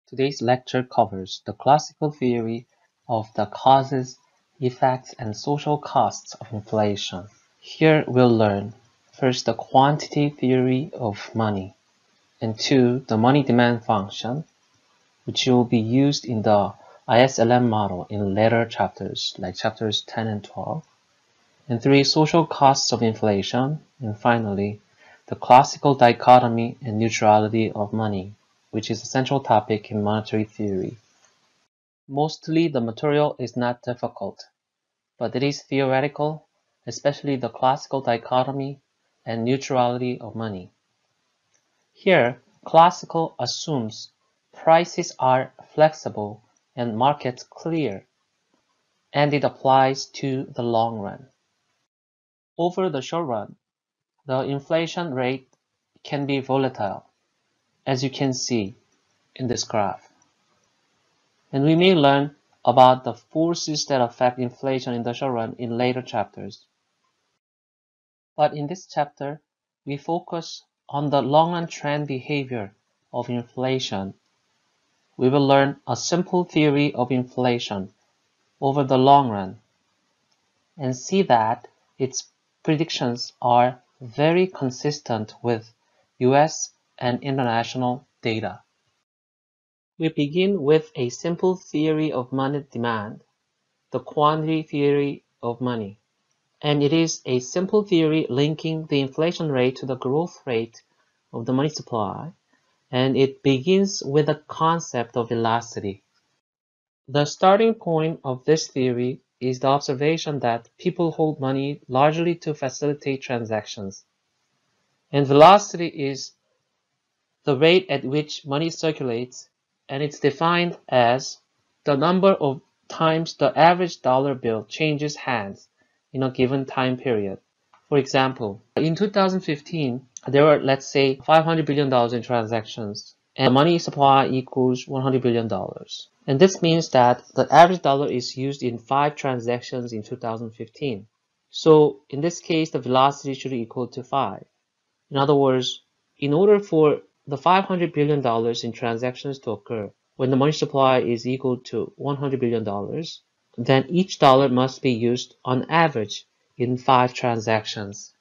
Today's lecture covers the classical theory of the causes, effects, and social costs of inflation. Here we'll learn first the quantity theory of money, and two, the money demand function, which will be used in the ISLM model in later chapters, like chapters 10 and 12, and three, social costs of inflation, and finally, the classical dichotomy and neutrality of money, which is a central topic in monetary theory. Mostly the material is not difficult, but it is theoretical, especially the classical dichotomy and neutrality of money. Here, classical assumes prices are flexible and markets clear, and it applies to the long run. Over the short run, the inflation rate can be volatile, as you can see in this graph. And we may learn about the forces that affect inflation in the short run in later chapters. But in this chapter, we focus on the long-run trend behavior of inflation. We will learn a simple theory of inflation over the long run and see that its predictions are very consistent with US and international data. We begin with a simple theory of money demand, the quantity theory of money. And it is a simple theory linking the inflation rate to the growth rate of the money supply, and it begins with the concept of velocity. The starting point of this theory is the observation that people hold money largely to facilitate transactions, and velocity is the rate at which money circulates, and it's defined as the number of times the average dollar bill changes hands in a given time period. For example, in 2015, there were, let's say, $500 billion in transactions, and the money supply equals $100 billion. And this means that the average dollar is used in 5 transactions in 2015. So in this case, the velocity should equal to 5. In other words, in order for the $500 billion in transactions to occur, when the money supply is equal to $100 billion, then each dollar must be used on average in 5 transactions.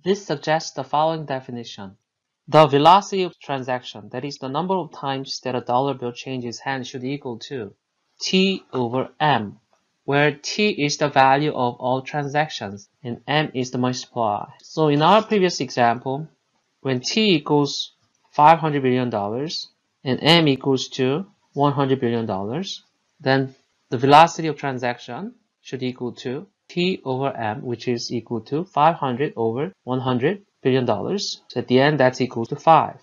This suggests the following definition. The velocity of transaction, that is the number of times that a dollar bill changes hands, should equal to T over M, where T is the value of all transactions and M is the money supply. So in our previous example, when T equals $500 billion and M equals to $100 billion, then the velocity of transaction should equal to T over M, which is equal to 500 over $100 billion. So at the end, that's equal to 5.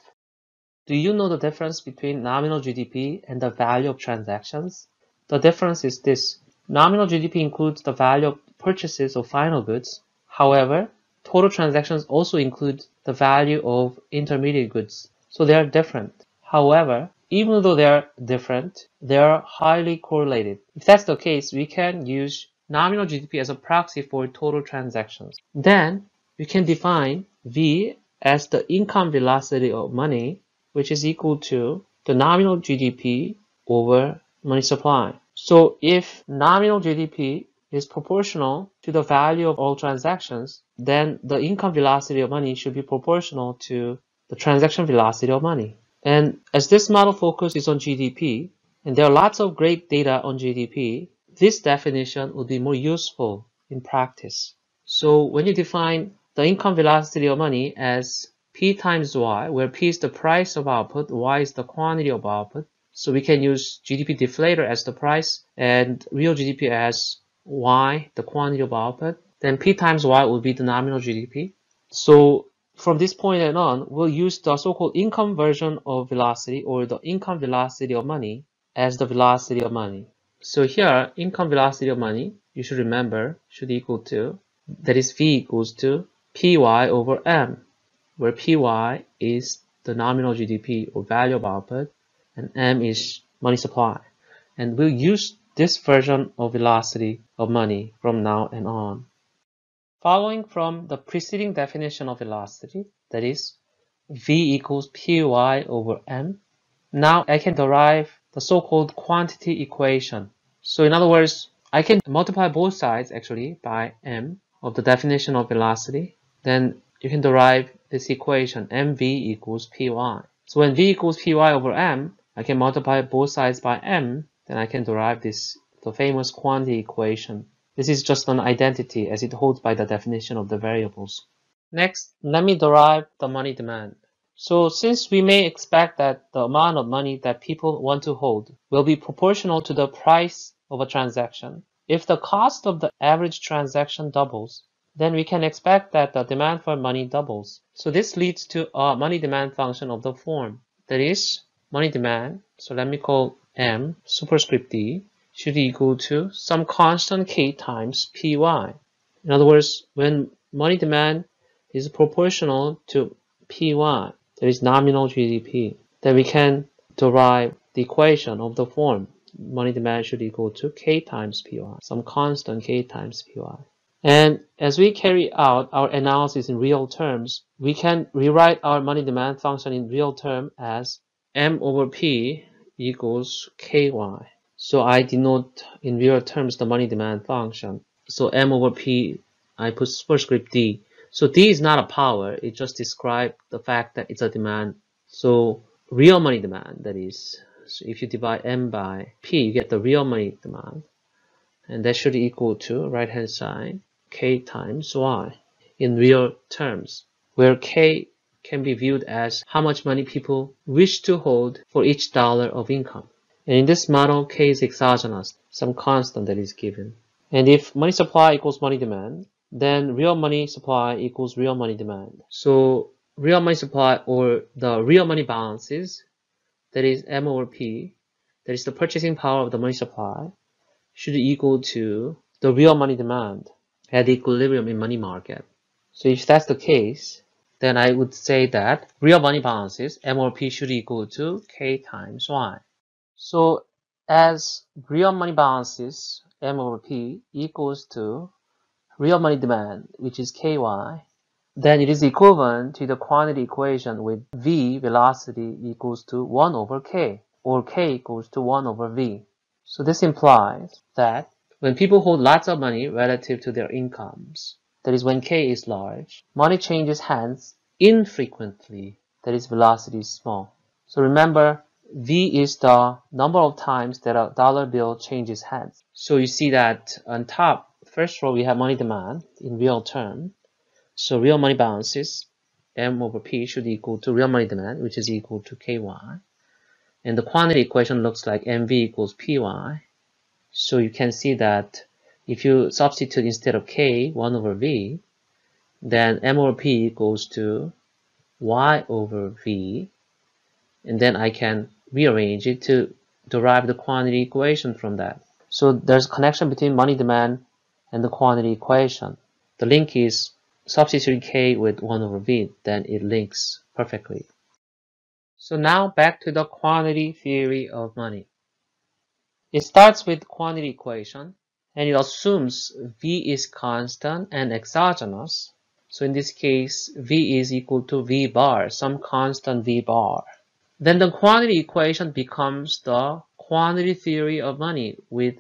Do you know the difference between nominal GDP and the value of transactions? The difference is this. Nominal GDP includes the value of purchases of final goods. However, total transactions also include the value of intermediate goods. So they are different. However, even though they are different, they are highly correlated. If that's the case, we can use nominal GDP as a proxy for total transactions. Then we can define V as the income velocity of money, which is equal to the nominal GDP over money supply. So if nominal GDP is proportional to the value of all transactions, then the income velocity of money should be proportional to the transaction velocity of money. And as this model focuses on GDP, and there are lots of great data on GDP, this definition would be more useful in practice. So when you define the income velocity of money as P times Y, where P is the price of output, Y is the quantity of output, so we can use GDP deflator as the price and real GDP as Y, the quantity of output, then P times Y will be the nominal GDP. So from this point on, we'll use the so-called income version of velocity, or the income velocity of money, as the velocity of money. So here, income velocity of money, you should remember, should equal to, that is V equals to PY over M, where PY is the nominal GDP or value of output, and M is money supply. And we'll use this version of velocity of money from now and on. Following from the preceding definition of velocity, that is V equals PY over M, Now I can derive the so-called quantity equation. So in other words, I can multiply both sides actually by m of the definition of velocity. Then you can derive this equation mv equals py. So when v equals py over m, I can multiply both sides by m, then I can derive the famous quantity equation. This is just an identity as it holds by the definition of the variables. Next, let me derive the money demand. So since we may expect that the amount of money that people want to hold will be proportional to the price of a transaction, if the cost of the average transaction doubles, then we can expect that the demand for money doubles. So this leads to a money demand function of the form. That is, money demand, so let me call M superscript D, should equal to some constant K times Py. In other words, when money demand is proportional to Py, that is nominal GDP, then we can derive the equation of the form money demand should equal to K times Py, some constant K times Py. And as we carry out our analysis in real terms, we can rewrite our money demand function in real term as M over P equals Ky. So I denote in real terms the money demand function. So M over P, I put superscript D. So D is not a power, it just describes the fact that it's a demand. So real money demand, that is, so if you divide M by P, you get the real money demand. And that should equal to right hand side K times Y in real terms, where K can be viewed as how much money people wish to hold for each dollar of income. And in this model, K is exogenous, some constant that is given. And if money supply equals money demand, then real money supply equals real money demand. So real money supply, or the real money balances, that is M over P, that is the purchasing power of the money supply, should equal to the real money demand at equilibrium in money market. So if that's the case, then I would say that real money balances M over P should equal to K times Y. So as real money balances M over P equals to real money demand, which is KY, then it is equivalent to the quantity equation with V velocity equals to 1 over K, or K equals to 1 over V. So this implies that when people hold lots of money relative to their incomes, that is when K is large, money changes hands infrequently, that is velocity is small. So remember, V is the number of times that a dollar bill changes hands. So you see that on top, first row we have money demand in real term. So real money balances M over P should equal to real money demand, which is equal to KY. And the quantity equation looks like MV equals PY. So you can see that if you substitute instead of K 1 over V, then M over P equals to Y over V. And then I can rearrange it to derive the quantity equation from that. So there's a connection between money demand and the quantity equation. The link is substituting K with 1 over V, then it links perfectly. So now back to the quantity theory of money. It starts with quantity equation, and it assumes V is constant and exogenous. So in this case, V is equal to V bar, some constant V bar. Then the quantity equation becomes the quantity theory of money with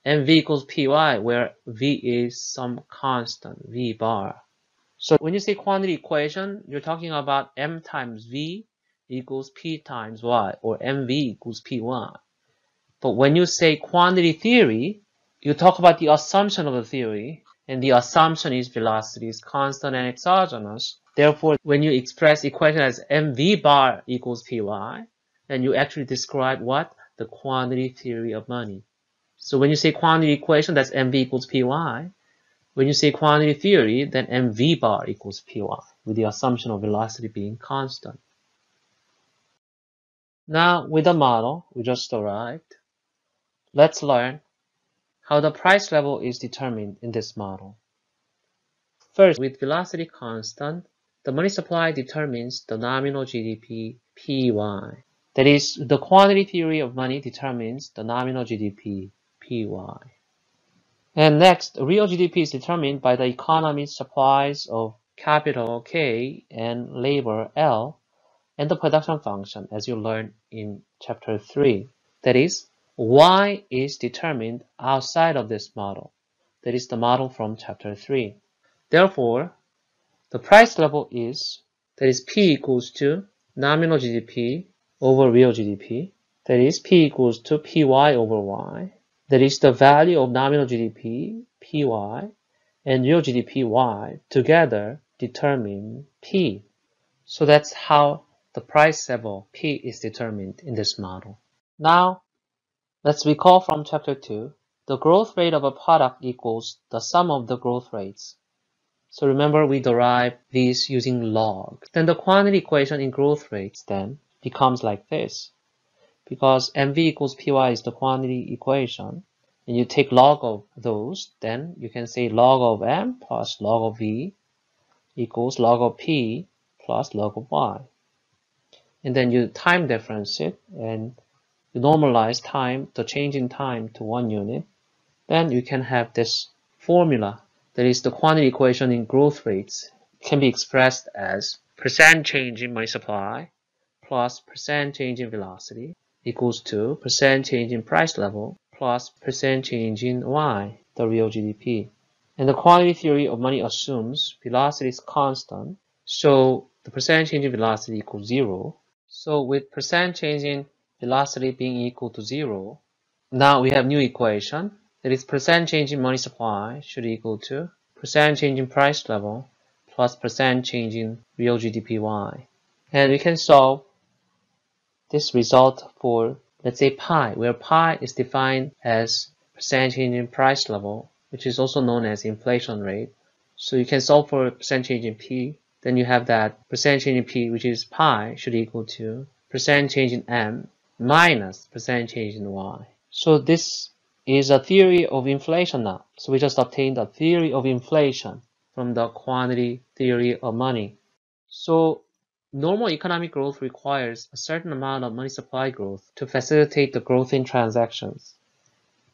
MV equals PY, where V is some constant V bar. So when you say quantity equation, you're talking about M times V equals P times Y, or MV equals PY. But when you say quantity theory, you talk about the assumption of the theory, and the assumption is velocity is constant and exogenous. Therefore, when you express equation as mv bar equals py, then you actually describe what? The quantity theory of money. So when you say quantity equation, that's mv equals py. When you say quantity theory, then mv bar equals py, with the assumption of velocity being constant. Now, with the model we just derived, let's learn how the price level is determined in this model. First, with velocity constant, the money supply determines the nominal GDP Py. That is, the quantity theory of money determines the nominal GDP Py. And next, real GDP is determined by the economy's supplies of capital K and labor L, and the production function as you learned in chapter 3. That is, y is determined outside of this model. That is the model from chapter 3. Therefore, the price level is, that is P equals to nominal GDP over real GDP. That is P equals to PY over Y. That is the value of nominal GDP, PY, and real GDP, Y, together determine P. So that's how the price level P is determined in this model. Now, let's recall from chapter 2, the growth rate of a product equals the sum of the growth rates. So remember we derive these using log. Then the quantity equation in growth rates then becomes like this. Because MV equals PY is the quantity equation, and you take log of those, then you can say log of M plus log of V equals log of P plus log of Y. And then you time difference it, and you normalize time, the change in time to 1 unit. Then you can have this formula. That is the quantity equation in growth rates can be expressed as percent change in money supply plus percent change in velocity equals to percent change in price level plus percent change in Y, the real GDP. And the quantity theory of money assumes velocity is constant, so the percent change in velocity equals 0. So with percent change in velocity being equal to 0, now we have new equation. That is percent change in money supply should equal to percent change in price level plus percent change in real GDP Y. And we can solve this result for, let's say, pi, where pi is defined as percent change in price level, which is also known as inflation rate. So you can solve for percent change in P. Then you have that percent change in P, which is pi, should equal to percent change in M minus percent change in Y. So this is a theory of inflation now. So we just obtained a theory of inflation from the quantity theory of money. So normal economic growth requires a certain amount of money supply growth to facilitate the growth in transactions.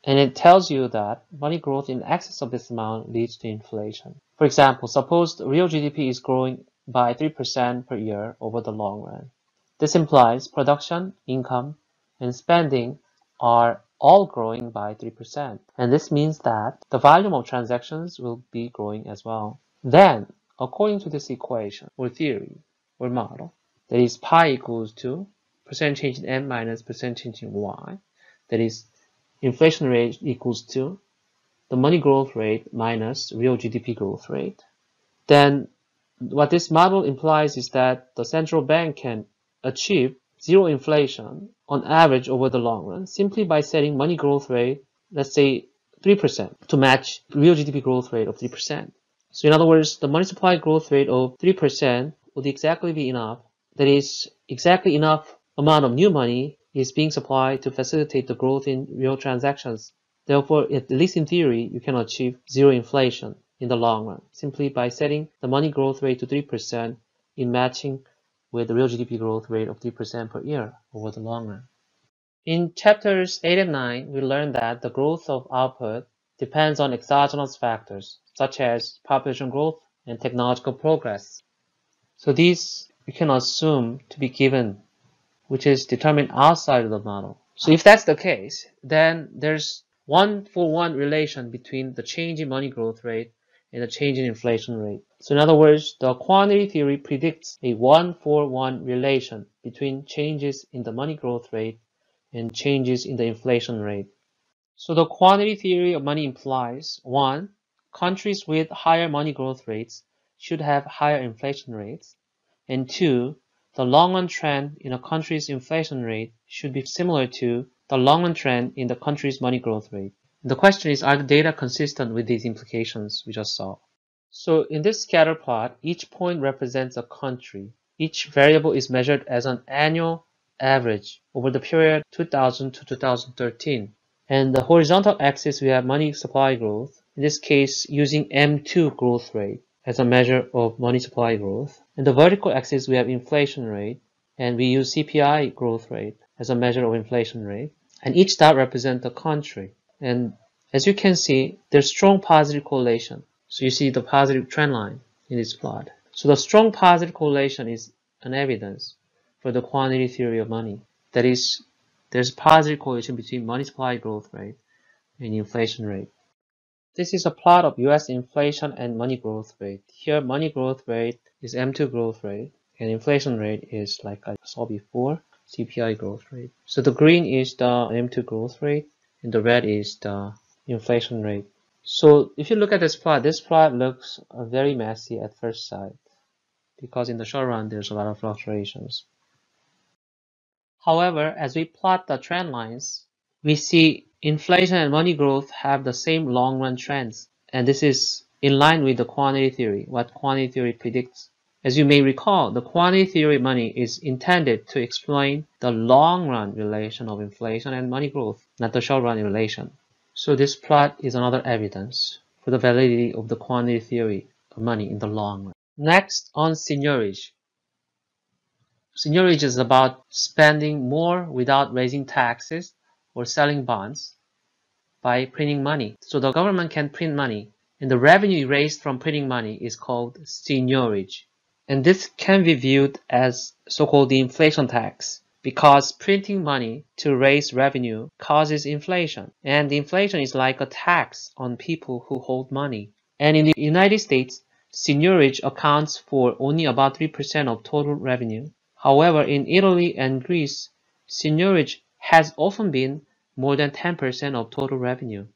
And it tells you that money growth in excess of this amount leads to inflation. For example, suppose the real GDP is growing by 3% per year over the long run. This implies production, income, and spending are all growing by 3%. And this means that the volume of transactions will be growing as well. Then, according to this equation, or theory, or model, that is pi equals to percent change in M minus percent change in Y, that is inflation rate equals to the money growth rate minus real GDP growth rate. Then what this model implies is that the central bank can achieve zero inflation on average over the long run simply by setting money growth rate, let's say 3%, to match real GDP growth rate of 3%. So in other words, the money supply growth rate of 3% would exactly be enough. That is, exactly enough amount of new money is being supplied to facilitate the growth in real transactions. Therefore, at least in theory, you can achieve zero inflation in the long run simply by setting the money growth rate to 3% in matching with the real GDP growth rate of 3% per year over the long run. In chapters 8 and 9, we learned that the growth of output depends on exogenous factors such as population growth and technological progress. So these we can assume to be given, which is determined outside of the model. So if that's the case, then there's 1-for-1 relation between the change in money growth rate and the change in inflation rate. So in other words, the quantity theory predicts a 1-for-1 relation between changes in the money growth rate and changes in the inflation rate. So the quantity theory of money implies 1. Countries with higher money growth rates should have higher inflation rates, and 2. The long-run trend in a country's inflation rate should be similar to the long-run trend in the country's money growth rate. The question is, are the data consistent with these implications we just saw? So in this scatter plot, each point represents a country. Each variable is measured as an annual average over the period 2000 to 2013. And the horizontal axis, we have money supply growth, in this case using M2 growth rate as a measure of money supply growth. And the vertical axis, we have inflation rate, and we use CPI growth rate as a measure of inflation rate. And each dot represents a country. And as you can see, there's strong positive correlation. So you see the positive trend line in this plot. So the strong positive correlation is an evidence for the quantity theory of money. That is, there's a positive correlation between money supply growth rate and inflation rate. This is a plot of US inflation and money growth rate. Here, money growth rate is M2 growth rate, and inflation rate is, like I saw before, CPI growth rate. So the green is the M2 growth rate, and the red is the inflation rate. So if you look at this plot looks very messy at first sight, because in the short run, there's a lot of fluctuations. However, as we plot the trend lines, we see inflation and money growth have the same long-run trends, and this is in line with the quantity theory, what quantity theory predicts. As you may recall, the quantity theory of money is intended to explain the long-run relation of inflation and money growth, not the short-run relation. So this plot is another evidence for the validity of the quantity theory of money in the long run. Next, on seigniorage. Seigniorage is about spending more without raising taxes or selling bonds by printing money. So the government can print money, and the revenue raised from printing money is called seigniorage. And this can be viewed as so-called the inflation tax, because printing money to raise revenue causes inflation, and the inflation is like a tax on people who hold money. And in the United States, seigniorage accounts for only about 3% of total revenue. However, in Italy and Greece, seigniorage has often been more than 10% of total revenue.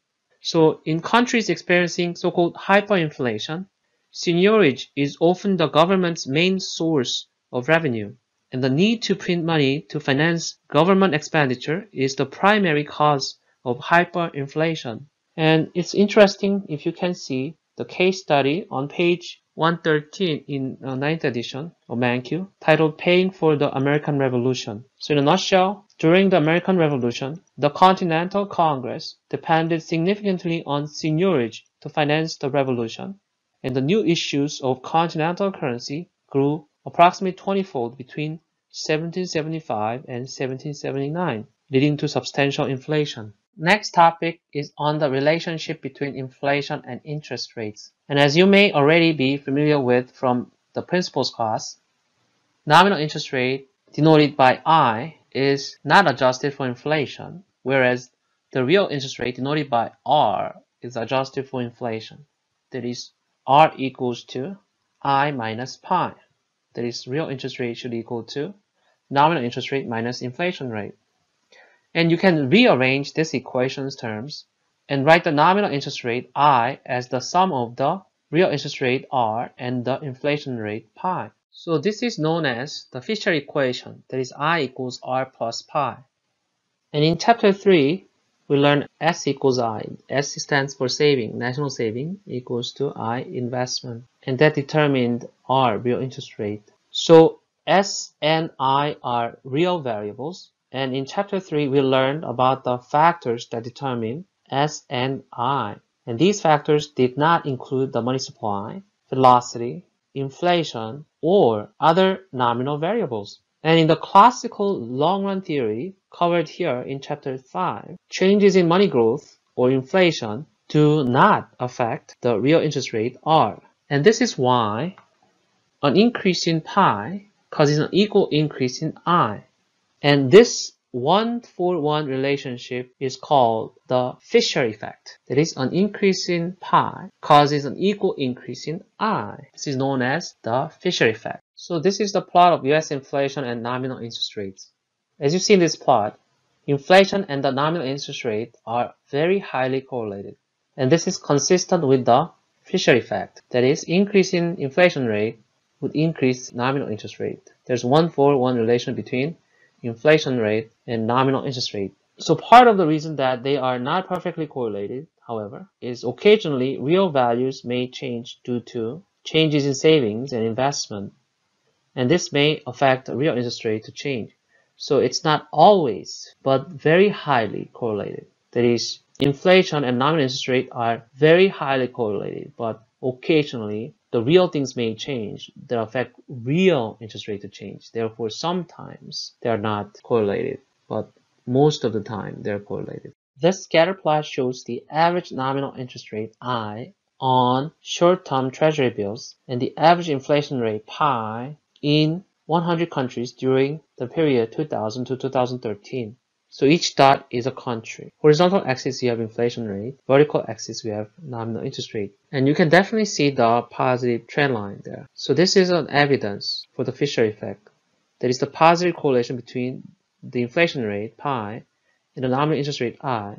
So in countries experiencing so-called hyperinflation, seigniorage is often the government's main source of revenue, and the need to print money to finance government expenditure is the primary cause of hyperinflation. And it's interesting if you can see the case study on page 113 in 9th edition of Mankiw, titled Paying for the American Revolution. So in a nutshell, during the American Revolution, the Continental Congress depended significantly on seigniorage to finance the revolution, and the new issues of continental currency grew approximately 20-fold between 1775 and 1779, leading to substantial inflation. Next topic is on the relationship between inflation and interest rates. And as you may already be familiar with from the principles class, nominal interest rate, denoted by I, is not adjusted for inflation, whereas the real interest rate, denoted by R, is adjusted for inflation. That is, R equals to I minus pi. That is, real interest rate should equal to nominal interest rate minus inflation rate. And you can rearrange this equation's terms and write the nominal interest rate I as the sum of the real interest rate R and the inflation rate pi. So this is known as the Fisher equation, that is I equals R plus pi. And in chapter 3, we learn S equals I. S stands for saving, national saving, equals to I investment. And that determined R, real interest rate. So S and I are real variables. And in chapter 3, we learned about the factors that determine S and I. And these factors did not include the money supply, velocity, inflation, or other nominal variables. And in the classical long-run theory covered here in chapter 5, changes in money growth or inflation do not affect the real interest rate R. And this is why an increase in pi causes an equal increase in I. And this 1-for-1 relationship is called the Fisher effect. That is, an increase in pi causes an equal increase in I. This is known as the Fisher effect. So this is the plot of US inflation and nominal interest rates. As you see in this plot, inflation and the nominal interest rate are very highly correlated. And this is consistent with the Fisher effect. That is, increase in inflation rate would increase nominal interest rate. There's 1-for-1 relation between inflation rate and nominal interest rate. So part of the reason that they are not perfectly correlated, however, is occasionally real values may change due to changes in savings and investment, and this may affect the real interest rate to change. So it's not always, but very highly correlated. That is, inflation and nominal interest rate are very highly correlated, but occasionally the real things may change that affect real interest rate to change. Therefore, sometimes they are not correlated, but most of the time they're correlated. This scatter plot shows the average nominal interest rate I on short-term treasury bills and the average inflation rate pi in 100 countries during the period 2000 to 2013. So each dot is a country. Horizontal axis you have inflation rate, vertical axis we have nominal interest rate. And you can definitely see the positive trend line there. So this is an evidence for the Fisher effect. That is the positive correlation between the inflation rate, pi, and the nominal interest rate, I,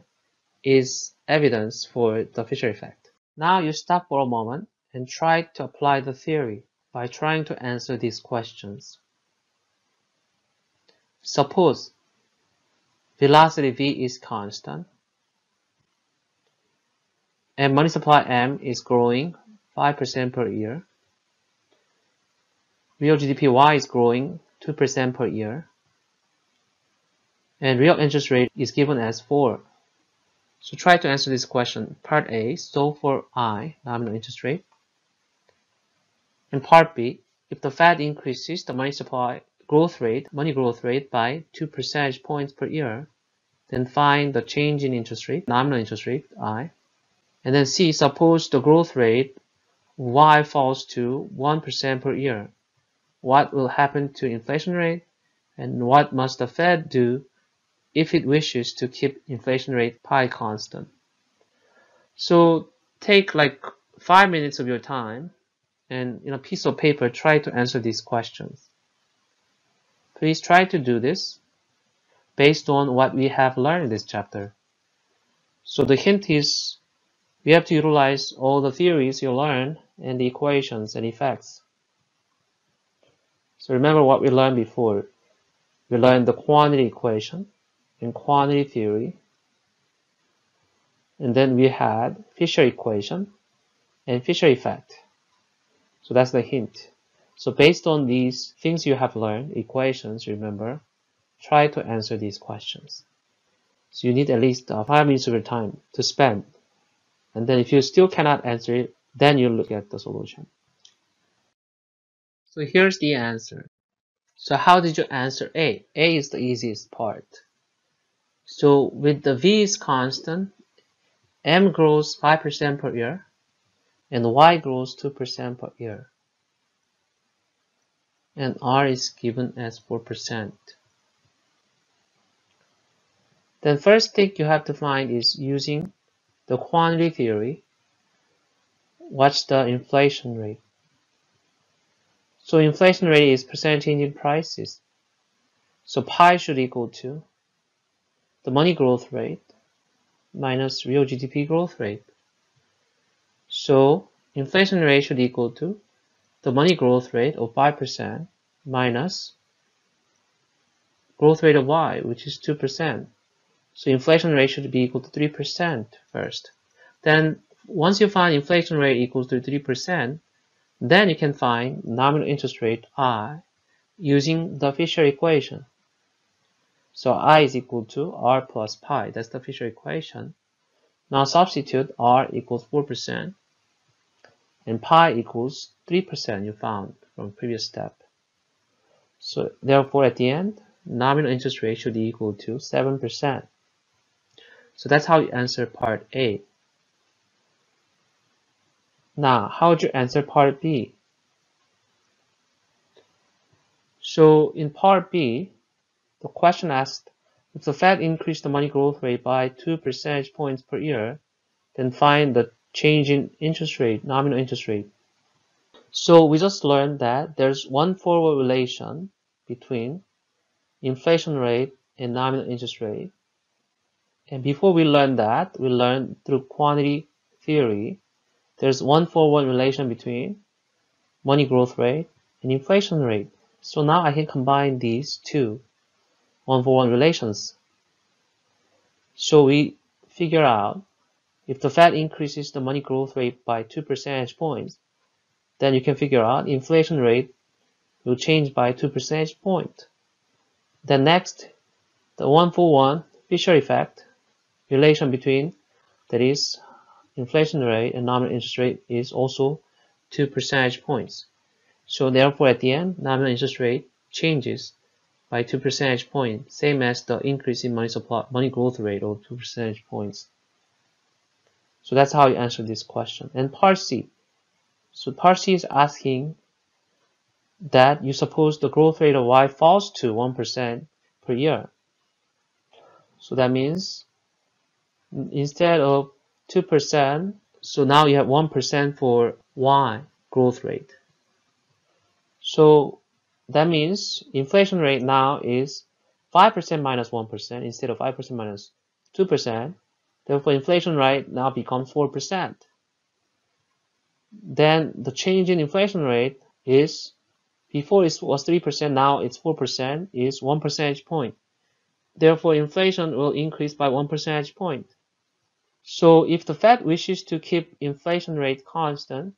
is evidence for the Fisher effect. Now you stop for a moment and try to apply the theory by trying to answer these questions. Suppose velocity v is constant and money supply M is growing 5% per year. Real GDP Y is growing 2% per year. And real interest rate is given as 4. So try to answer this question. Part A, solve for I, nominal interest rate. And part B, if the Fed increases the money supply money growth rate by 2 percentage points per year, then find the change in interest rate, nominal interest rate, I. And then C, suppose the growth rate Y falls to 1% per year. What will happen to inflation rate? And what must the Fed do if it wishes to keep inflation rate pi constant? So take like 5 minutes of your time and in a piece of paper try to answer these questions. Please try to do this based on what we have learned in this chapter. So the hint is we have to utilize all the theories you learn and the equations and effects. So remember what we learned before. We learned the quantity equation and quantity theory. And then we had Fisher equation and Fisher effect. So that's the hint. So based on these things you have learned, equations, remember, try to answer these questions. So you need at least 5 minutes of your time to spend. And then if you still cannot answer it, then you look at the solution. So here's the answer. So how did you answer A? A is the easiest part. So with the V is constant, M grows 5% per year, and Y grows 2% per year. And R is given as 4%. Then first thing you have to find is using the quantity theory. What's the inflation rate? So inflation rate is percentage in prices. So pi should equal to the money growth rate minus real GDP growth rate. So inflation rate should equal to the money growth rate of 5% minus growth rate of Y, which is 2%. So inflation rate should be equal to 3% first. Then once you find inflation rate equals to 3%, then you can find nominal interest rate I using the Fisher equation. So I is equal to R plus pi. That's the Fisher equation. Now substitute R equals 4% and pi equals 3% you found from previous step. So therefore at the end, nominal interest rate should equal to 7%. So that's how you answer part A. Now, how would you answer part B? So in part B, the question asked, if the Fed increased the money growth rate by 2 percentage points per year, then find the change in interest rate, nominal interest rate. So we just learned that there's one forward relation between inflation rate and nominal interest rate. And before we learn that, we learned through quantity theory, there's one forward relation between money growth rate and inflation rate. So now I can combine these two one-for-one relations. So we figure out if the Fed increases the money growth rate by 2 percentage points, then you can figure out inflation rate will change by 2 percentage points. Then next, the one-for-one Fisher effect relation between, that is, inflation rate and nominal interest rate is also 2 percentage points. So therefore at the end, nominal interest rate changes by 2 percentage points, same as the increase in money growth rate of 2 percentage points. So that's how you answer this question. And part C. So part C is asking that you suppose the growth rate of y falls to 1% per year. So that means instead of 2%, so now you have 1% for y growth rate. So that means inflation rate now is 5% minus 1% instead of 5% minus 2%. Therefore, inflation rate now becomes 4%. Then the change in inflation rate is, before it was 3%, now it's 4%, is 1 percentage point. Therefore, inflation will increase by 1 percentage point. So if the Fed wishes to keep inflation rate constant,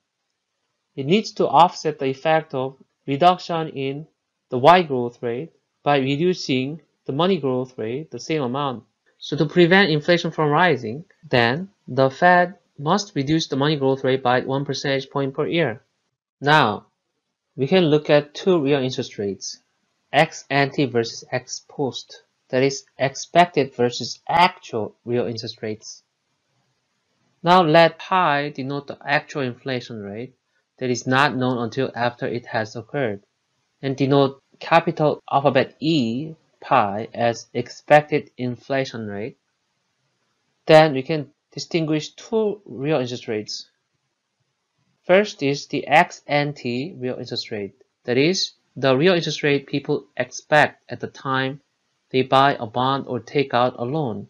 it needs to offset the effect of reduction in the Y growth rate by reducing the money growth rate the same amount. So to prevent inflation from rising, then the Fed must reduce the money growth rate by 1 percentage point per year. Now, we can look at two real interest rates, ex ante versus ex post, that is, expected versus actual real interest rates. Now let pi denote the actual inflation rate that is not known until after it has occurred, and denote capital alphabet E, pi, as expected inflation rate. Then we can distinguish two real interest rates. First is the ex ante real interest rate, that is, the real interest rate people expect at the time they buy a bond or take out a loan.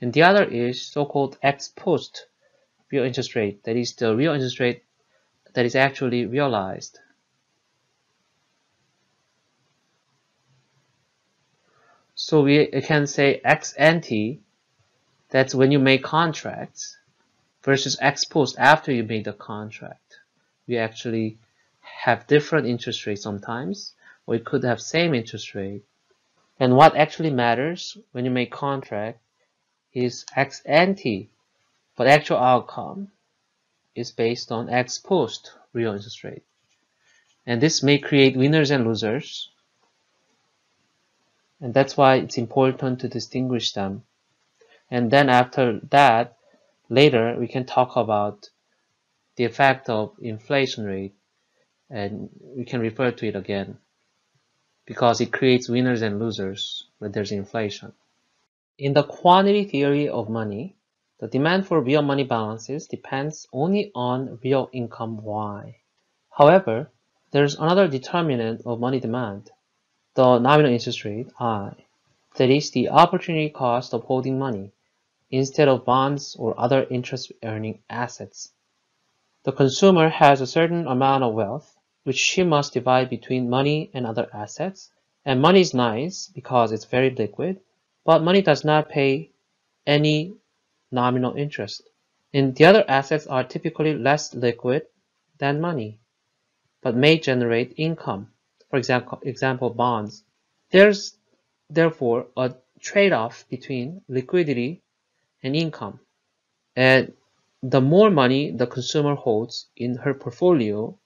And the other is so-called ex post real interest rate, that is the real interest rate that is actually realized. So we can say ex ante, that's when you make contracts, versus ex post, after you made the contract. We actually have different interest rates sometimes, or it could have same interest rate. And what actually matters when you make contract is ex ante, but actual outcome is based on ex post real interest rate. And this may create winners and losers. And that's why it's important to distinguish them. And then after that, later we can talk about the effect of inflation rate, and we can refer to it again because it creates winners and losers when there's inflation. In the quantity theory of money, the demand for real money balances depends only on real income Y. However, there's another determinant of money demand, the nominal interest rate I, that is the opportunity cost of holding money instead of bonds or other interest-earning assets. The consumer has a certain amount of wealth, which she must divide between money and other assets. And money is nice because it's very liquid, but money does not pay any nominal interest. And the other assets are typically less liquid than money, but may generate income. For example, bonds. There's therefore a trade-off between liquidity and income. And the more money the consumer holds in her portfolio,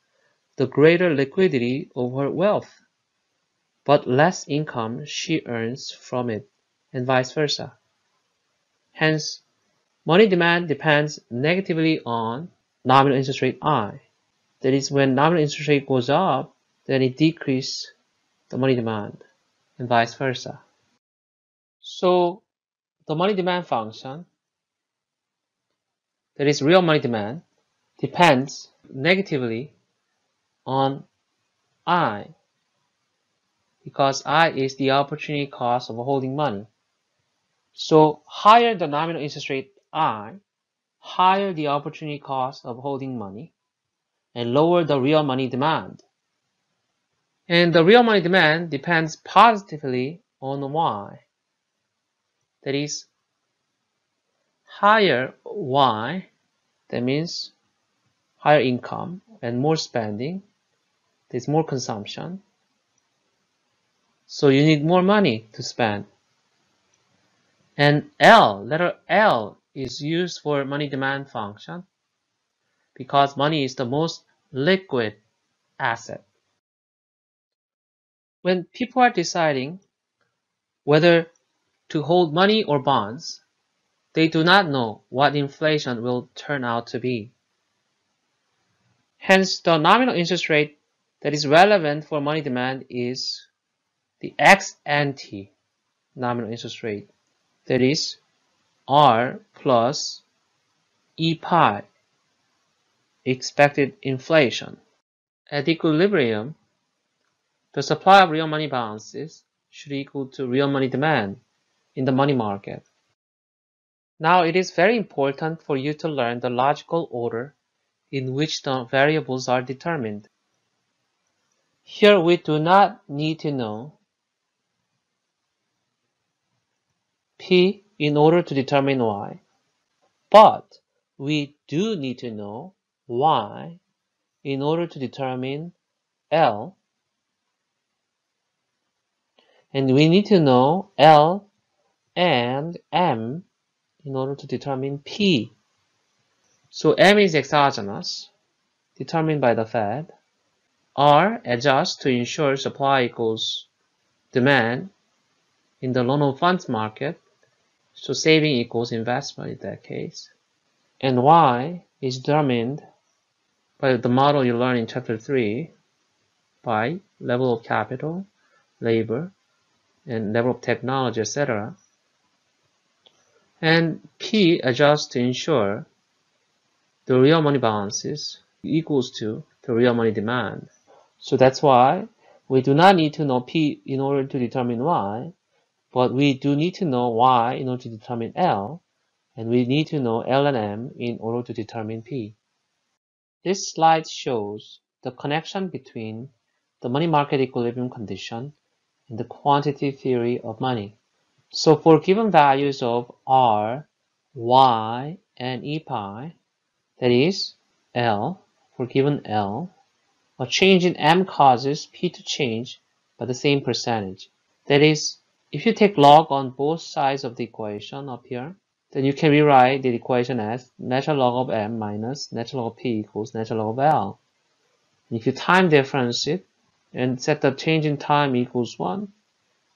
the greater liquidity of her wealth, but less income she earns from it, and vice versa. Hence, money demand depends negatively on nominal interest rate I. That is, when nominal interest rate goes up, then it decreases the money demand, and vice versa. So, the money demand function, that is real money demand, depends negatively on I, because I is the opportunity cost of holding money. So higher the nominal interest rate I, higher the opportunity cost of holding money, and lower the real money demand. And the real money demand depends positively on Y. That is, higher Y, that means higher income and more spending, there's more consumption. So you need more money to spend. And L, letter L, is used for money demand function because money is the most liquid asset. When people are deciding whether to hold money or bonds, they do not know what inflation will turn out to be. Hence, the nominal interest rate that is relevant for money demand is the ex ante nominal interest rate, that is R plus E pi, expected inflation. At equilibrium, the supply of real money balances should equal to real money demand in the money market. Now it is very important for you to learn the logical order in which the variables are determined. Here we do not need to know P in order to determine Y, but we do need to know Y in order to determine L, and we need to know L and M in order to determine P. So M is exogenous, determined by the Fed. R adjusts to ensure supply equals demand in the loan of funds market, so saving equals investment in that case. And Y is determined by the model you learned in chapter 3 by level of capital, labor, and level of technology, etc. And P adjusts to ensure the real money balances equals to the real money demand. So that's why we do not need to know P in order to determine Y, but we do need to know Y in order to determine L, and we need to know L and M in order to determine P. This slide shows the connection between the money market equilibrium condition and the quantity theory of money. So for given values of R, Y, and E pi, that is L, for given L, a change in M causes P to change by the same percentage. That is, if you take log on both sides of the equation up here, then you can rewrite the equation as natural log of M minus natural log of P equals natural log of L. And if you time difference it and set the change in time equals 1,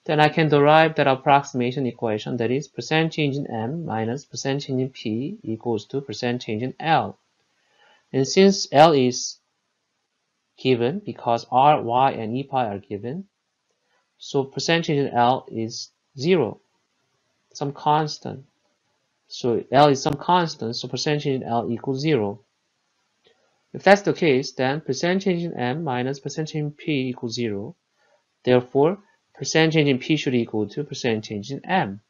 then I can derive that approximation equation, that is percent change in M minus percent change in P equals to percent change in L. And since L is given because R, Y, and E pi are given, so percent change in L is 0, some constant. So L is some constant, so percent change in L equals 0. If that's the case, then percent change in M minus percent change in P equals 0. Therefore, percent change in P should equal to percent change in M.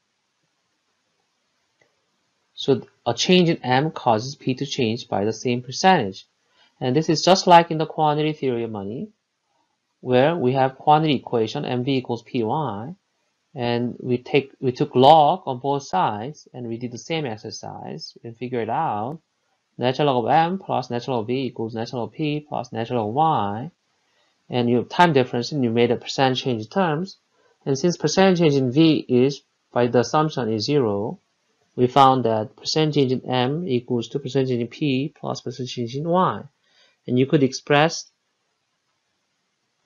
So a change in M causes P to change by the same percentage. And this is just like in the quantity theory of money, where we have quantity equation MV equals PY, and we took log on both sides, and we did the same exercise and figured out natural log of M plus natural log of V equals natural log of P plus natural log of Y, and you have time difference, and you made a percent change in terms. And since percent change in V is, by the assumption, is 0, we found that percent change in M equals to percent change in P plus percent change in Y. And you could express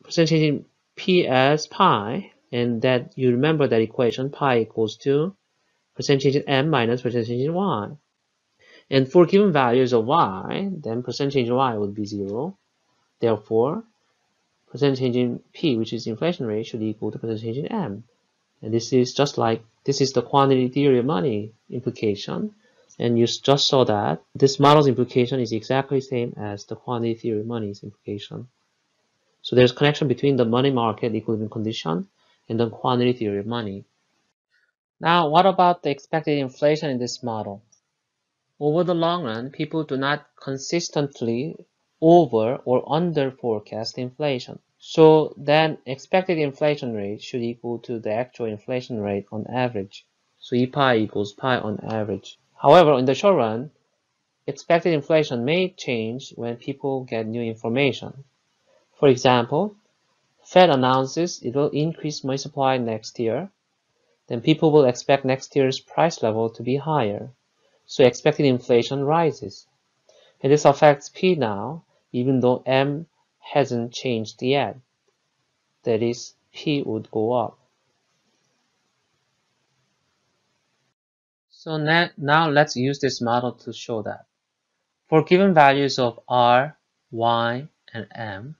percent change in P as pi, and that you remember that equation, pi equals to percent change in M minus percent change in Y. And for given values of Y, then percent change in Y would be 0. Therefore, percent change in P, which is inflation rate, should equal to percent change in M. And this is just like, this is the quantity theory of money implication. And you just saw that this model's implication is exactly the same as the quantity theory of money's implication. So there's a connection between the money market equilibrium condition and the quantity theory of money. Now, what about the expected inflation in this model? Over the long run, people do not consistently over or under forecast inflation. So then expected inflation rate should equal to the actual inflation rate on average. So E pi equals pi on average. However, in the short run, expected inflation may change when people get new information. For example, Fed announces it will increase money supply next year, then people will expect next year's price level to be higher. So expected inflation rises. And this affects P now, even though M hasn't changed yet. That is, P would go up. So now let's use this model to show that. For given values of R, Y, and M,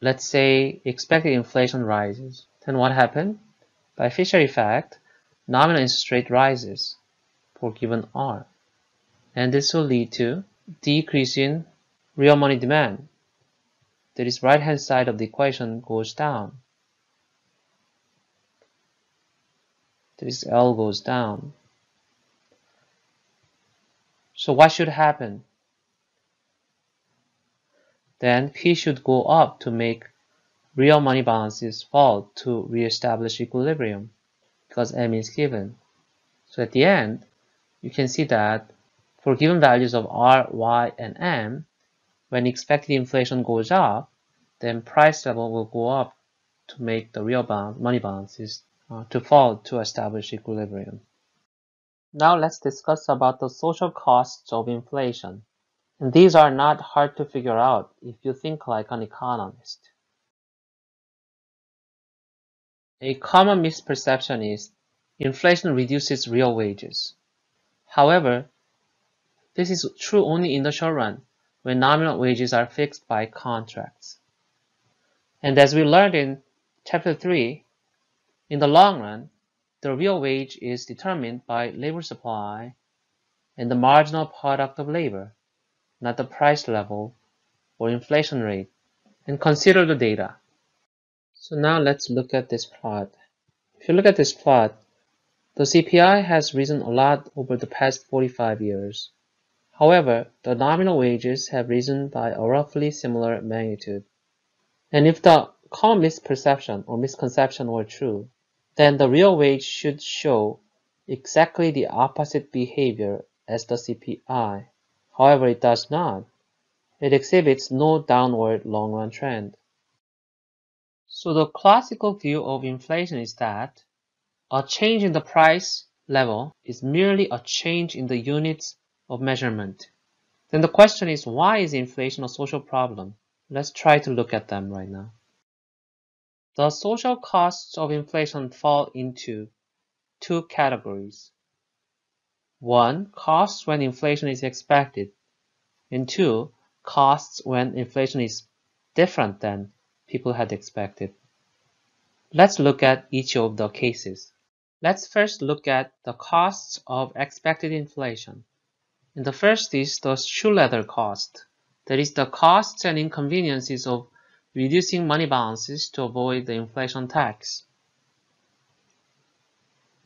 let's say expected inflation rises. Then what happened? By Fisher effect, nominal interest rate rises for given R. And this will lead to decrease in real money demand. That is, right hand side of the equation goes down. That is, L goes down. So what should happen? Then P should go up to make real money balances fall to re-establish equilibrium because M is given. So at the end, you can see that for given values of R, Y, and M, when expected inflation goes up, then price level will go up to make the real money balances to fall to establish equilibrium. Now let's discuss about the social costs of inflation. And these are not hard to figure out if you think like an economist. A common misperception is inflation reduces real wages. However, this is true only in the short run, when nominal wages are fixed by contracts. And as we learned in Chapter 3, in the long run, the real wage is determined by labor supply and the marginal product of labor, not the price level or inflation rate. And consider the data. So now let's look at this plot. If you look at this plot, the CPI has risen a lot over the past 45 years. However, the nominal wages have risen by a roughly similar magnitude. And if the common misperception or misconception were true, then the real wage should show exactly the opposite behavior as the CPI. However, it does not. It exhibits no downward long-run trend. So the classical view of inflation is that a change in the price level is merely a change in the units of measurement. Then the question is, why is inflation a social problem? Let's try to look at them right now. The social costs of inflation fall into two categories. One, costs when inflation is expected, and two, costs when inflation is different than people had expected. Let's look at each of the cases. Let's first look at the costs of expected inflation. And the first is the shoe leather cost. That is the costs and inconveniences of reducing money balances to avoid the inflation tax.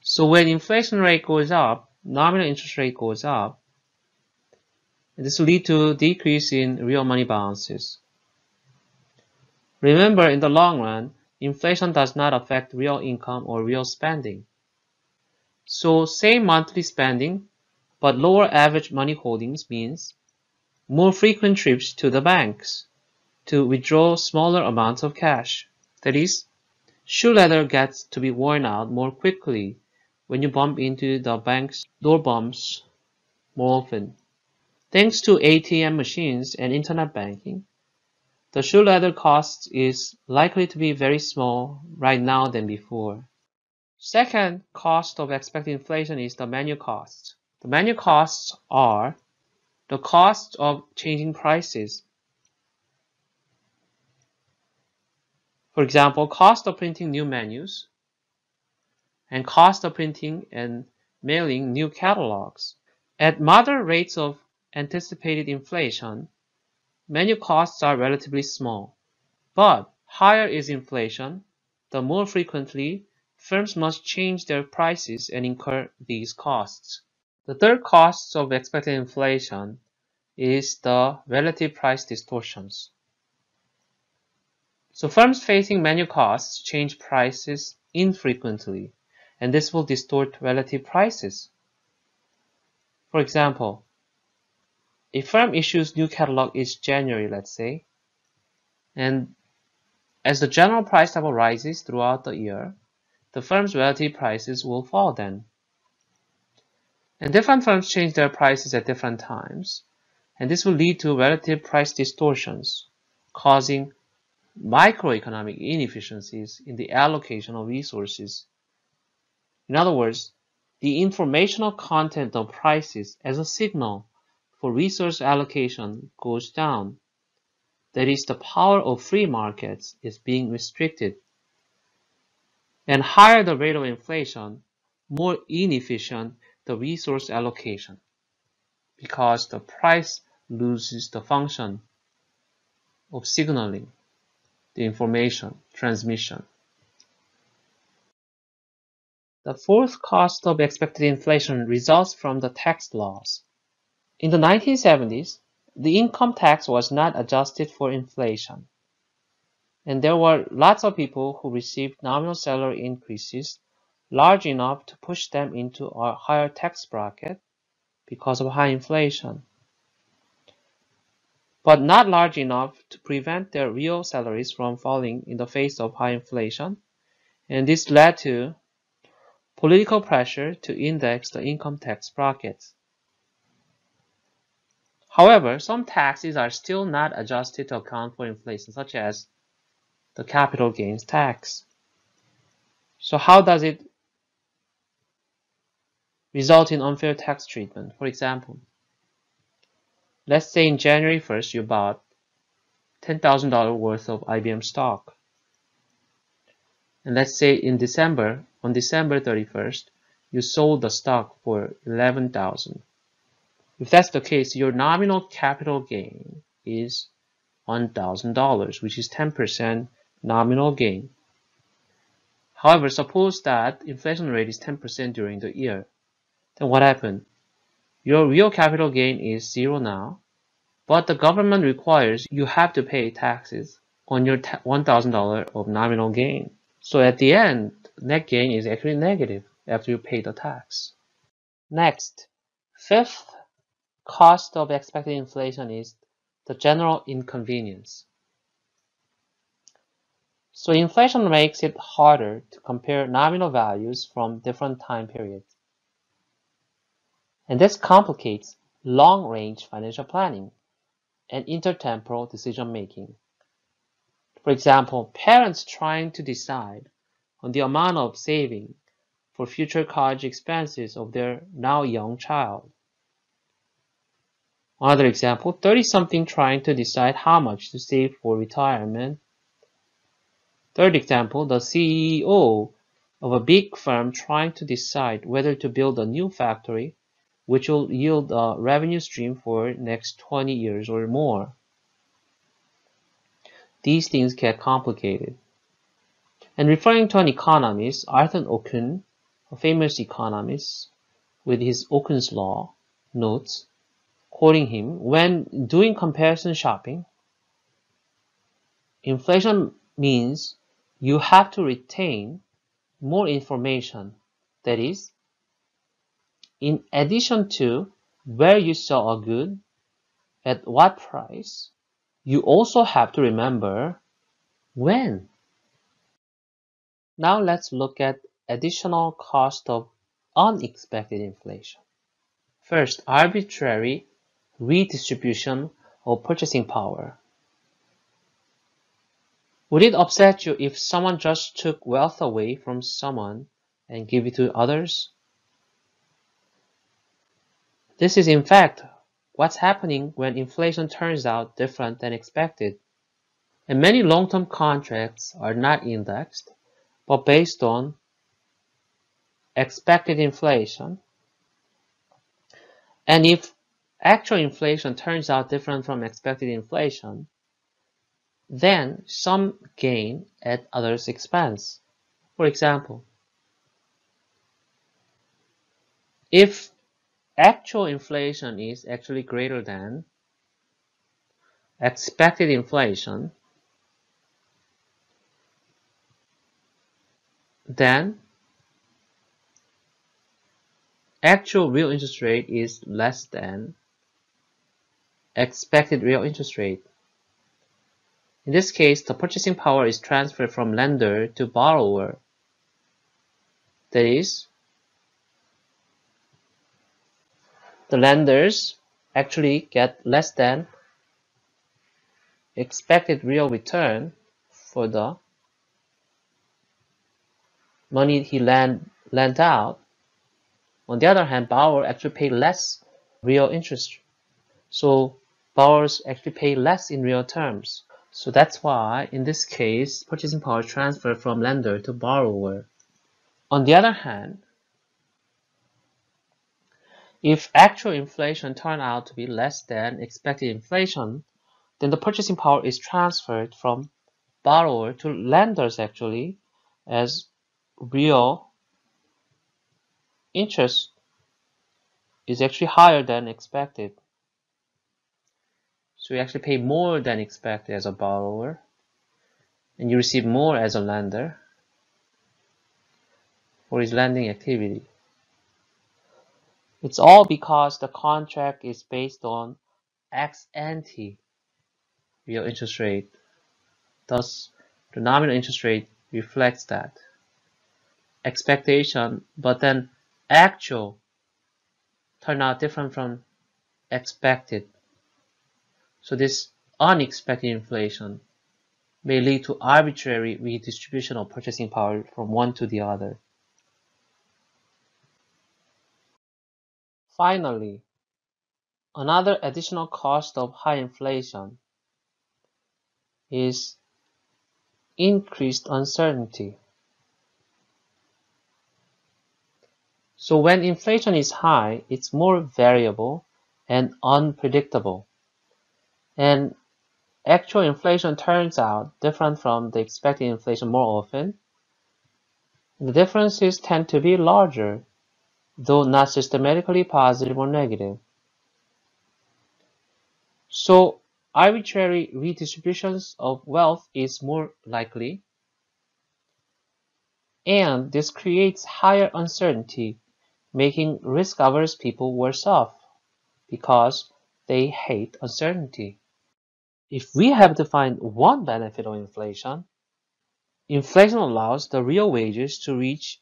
So when inflation rate goes up, nominal interest rate goes up, and this will lead to decrease in real money balances. Remember, in the long run, inflation does not affect real income or real spending. So same monthly spending, but lower average money holdings means more frequent trips to the banks to withdraw smaller amounts of cash. That is, shoe leather gets to be worn out more quickly when you bump into the bank's door bumps more often. Thanks to ATM machines and internet banking, the shoe leather cost is likely to be very small right now than before. Second cost of expected inflation is the menu costs. The menu costs are the cost of changing prices. For example, cost of printing new menus and cost of printing and mailing new catalogs. At moderate rates of anticipated inflation, menu costs are relatively small. But higher is inflation, the more frequently firms must change their prices and incur these costs. The third cost of expected inflation is the relative price distortions. So firms facing menu costs change prices infrequently, and this will distort relative prices. For example, a firm issues new catalog each January, let's say, and as the general price level rises throughout the year, the firm's relative prices will fall then. And different firms change their prices at different times, and this will lead to relative price distortions, causing microeconomic inefficiencies in the allocation of resources. In other words, the informational content of prices as a signal for resource allocation goes down. that is, the power of free markets, is being restricted. And higher the rate of inflation, more inefficient the resource allocation, because the price loses the function of signaling the information transmission. The fourth cost of expected inflation results from the tax laws. In the 1970s, the income tax was not adjusted for inflation, and there were lots of people who received nominal salary increases large enough to push them into a higher tax bracket because of high inflation, but not large enough to prevent their real salaries from falling in the face of high inflation, and this led to political pressure to index the income tax brackets. However, some taxes are still not adjusted to account for inflation, such as the capital gains tax. So how does it result in unfair tax treatment? For example, let's say in January 1st you bought $10,000 worth of IBM stock. And let's say on December 31st, you sold the stock for $11,000. If that's the case, your nominal capital gain is $1,000, which is 10% nominal gain. However, suppose that inflation rate is 10% during the year. Then what happened? Your real capital gain is zero now, but the government requires you have to pay taxes on your $1,000 of nominal gain. So at the end, net gain is actually negative after you pay the tax. Next, fifth cost of expected inflation is the general inconvenience. So inflation makes it harder to compare nominal values from different time periods. And this complicates long-range financial planning and intertemporal decision-making. For example, parents trying to decide on the amount of saving for future college expenses of their now young child. Another example, 30-something trying to decide how much to save for retirement. Third example, the CEO of a big firm trying to decide whether to build a new factory which will yield a revenue stream for next 20 years or more. These things get complicated. And referring to an economist, Arthur Econ, a famous economist, with his Econ's law, notes, quoting him, when doing comparison shopping, inflation means you have to retain more information. That is, in addition to where you saw a good, at what price, you also have to remember when. Now let's look at additional cost of unexpected inflation. First, arbitrary redistribution of purchasing power. Would it upset you if someone just took wealth away from someone and gave it to others? This is in fact what's happening when inflation turns out different than expected. And many long-term contracts are not indexed, but based on expected inflation. And if actual inflation turns out different from expected inflation, then some gain at others' expense. For example, if actual inflation is actually greater than expected inflation, then actual real interest rate is less than expected real interest rate. In this case, the purchasing power is transferred from lender to borrower. That is, the lenders actually get less than expected real return for the money he lent out. On the other hand, borrower actually paid less real interest. So borrowers actually pay less in real terms. So that's why, in this case, purchasing power transfer from lender to borrower. On the other hand, if actual inflation turned out to be less than expected inflation, then the purchasing power is transferred from borrower to lenders actually, as real interest is actually higher than expected. So you actually pay more than expected as a borrower, and you receive more as a lender for his lending activity. It's all because the contract is based on ex ante real interest rate. Thus, the nominal interest rate reflects that expectation, but then actual turn out different from expected. So this unexpected inflation may lead to arbitrary redistribution of purchasing power from one to the other. Finally, another additional cost of high inflation is increased uncertainty. So when inflation is high, it's more variable and unpredictable. And actual inflation turns out different from the expected inflation more often. The differences tend to be larger, though not systematically positive or negative. So arbitrary redistributions of wealth is more likely, and this creates higher uncertainty, making risk-averse people worse off because they hate uncertainty. If we have to find one benefit of inflation, inflation allows the real wages to reach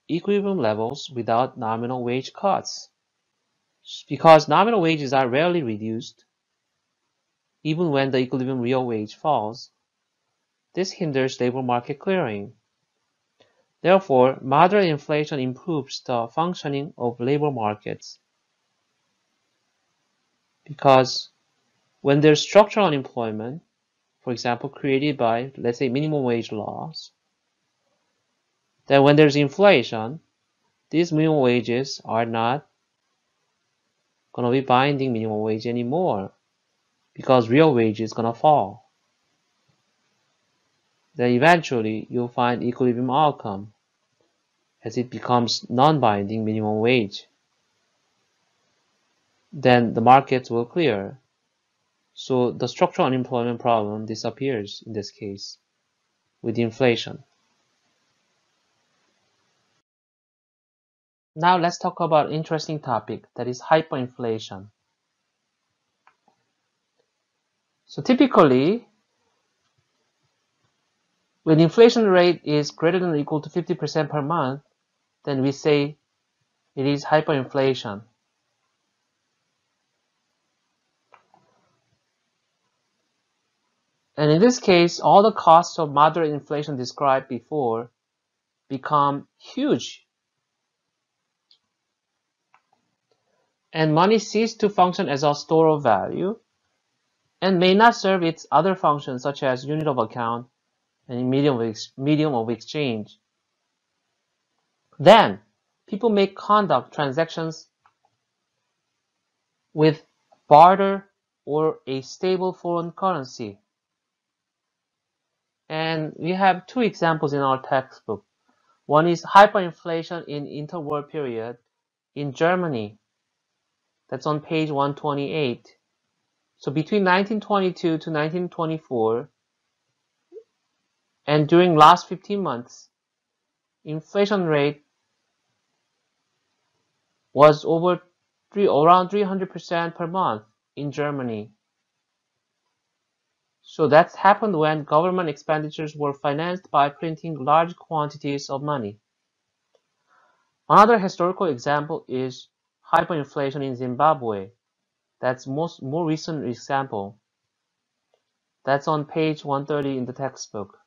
equilibrium levels without nominal wage cuts. Because nominal wages are rarely reduced, even when the equilibrium real wage falls, this hinders labor market clearing. Therefore, moderate inflation improves the functioning of labor markets. Because when there's structural unemployment, for example, created by, let's say, minimum wage laws, then when there's inflation, these minimum wages are not going to be binding minimum wage anymore because real wage is going to fall. Then eventually you'll find equilibrium outcome as it becomes non-binding minimum wage. Then the markets will clear. So the structural unemployment problem disappears in this case with inflation. Now let's talk about an interesting topic, that is hyperinflation. So typically, when inflation rate is greater than or equal to 50% per month, then we say it is hyperinflation. And in this case, all the costs of moderate inflation described before become huge. And money ceases to function as a store of value and may not serve its other functions such as unit of account and medium of exchange. Then, people may conduct transactions with barter or a stable foreign currency. And we have two examples in our textbook. One is hyperinflation in interwar period in Germany. That's on page 128. So between 1922 to 1924, and during last 15 months, inflation rate was around 300% per month in Germany. So that's happened when government expenditures were financed by printing large quantities of money. Another historical example is hyperinflation in Zimbabwe. That's more recent example. That's on page 130 in the textbook.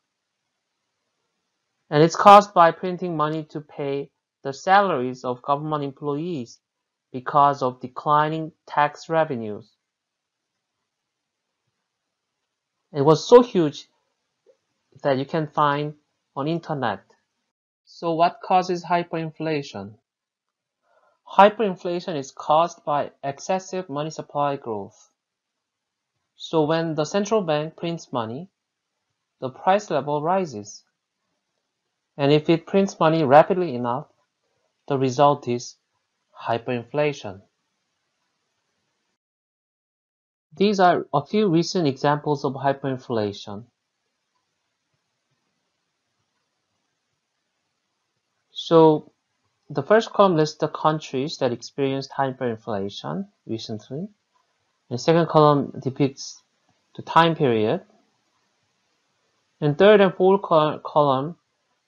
And it's caused by printing money to pay the salaries of government employees because of declining tax revenues. It was so huge that you can find on internet. So what causes hyperinflation? Hyperinflation is caused by excessive money supply growth. So when the central bank prints money, the price level rises. And if it prints money rapidly enough, the result is hyperinflation. These are a few recent examples of hyperinflation. So the first column lists the countries that experienced hyperinflation recently. And the second column depicts the time period. And third and fourth column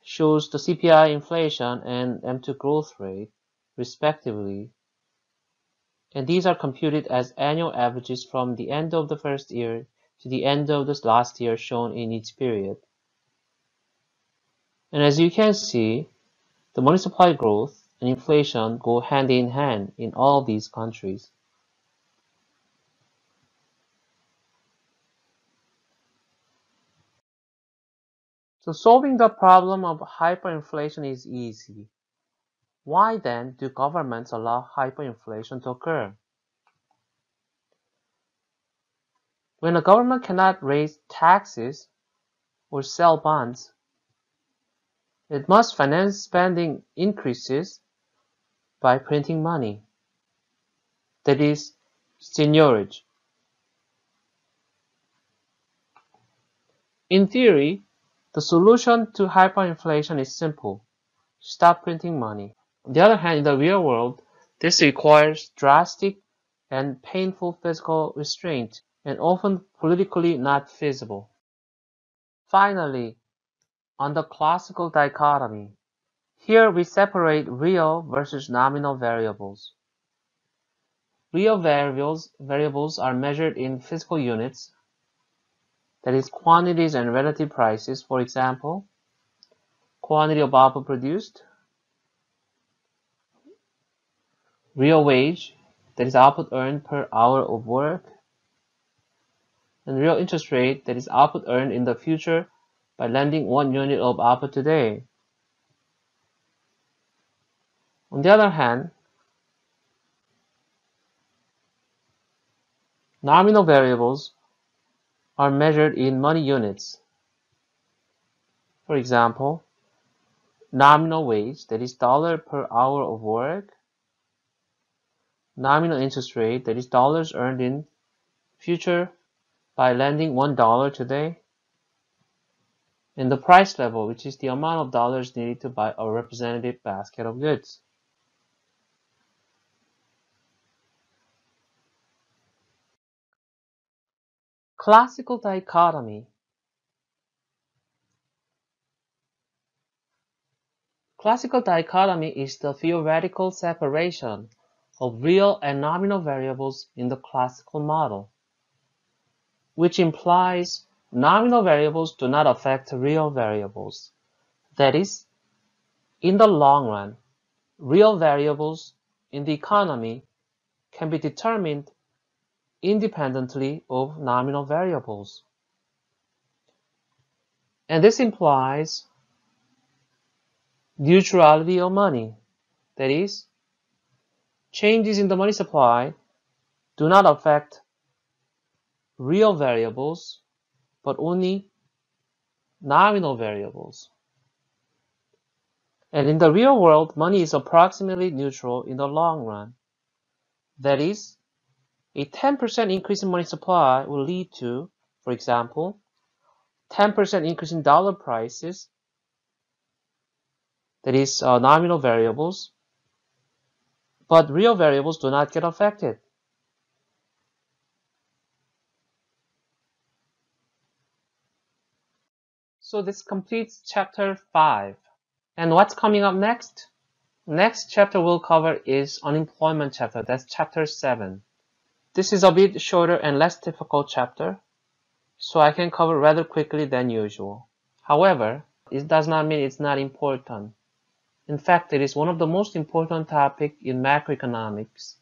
shows the CPI inflation and M2 growth rate, respectively. And these are computed as annual averages from the end of the first year to the end of the last year shown in each period. And as you can see, the money supply growth and inflation go hand in hand in all these countries. So solving the problem of hyperinflation is easy. Why then do governments allow hyperinflation to occur? When a government cannot raise taxes or sell bonds, it must finance spending increases by printing money. That is, seigniorage. In theory, the solution to hyperinflation is simple: stop printing money. On the other hand, in the real world, this requires drastic and painful physical restraint, and often politically not feasible. Finally, on the classical dichotomy, here we separate real versus nominal variables. Real variables are measured in physical units, that is, quantities and relative prices. For example, quantity of output produced, real wage, that is output earned per hour of work, and real interest rate, that is output earned in the future by lending 1 unit of output today. On the other hand, nominal variables are measured in money units. For example, nominal wage, that is dollar per hour of work, nominal interest rate, that is dollars earned in future by lending $1 today, and the price level, which is the amount of dollars needed to buy a representative basket of goods. Classical dichotomy. Classical dichotomy is the theoretical separation of real and nominal variables in the classical model, which implies nominal variables do not affect real variables. That is, in the long run, real variables in the economy can be determined independently of nominal variables. And this implies neutrality of money. That is, changes in the money supply do not affect real variables, but only nominal variables. And in the real world, money is approximately neutral in the long run. That is, a 10% increase in money supply will lead to, for example, 10% increase in dollar prices, that is nominal variables, but real variables do not get affected. So this completes chapter 5. And what's coming up next? Next chapter we'll cover is unemployment chapter. That's chapter 7. This is a bit shorter and less difficult chapter, so I can cover rather quickly than usual. However, it does not mean it's not important. In fact, it is one of the most important topics in macroeconomics,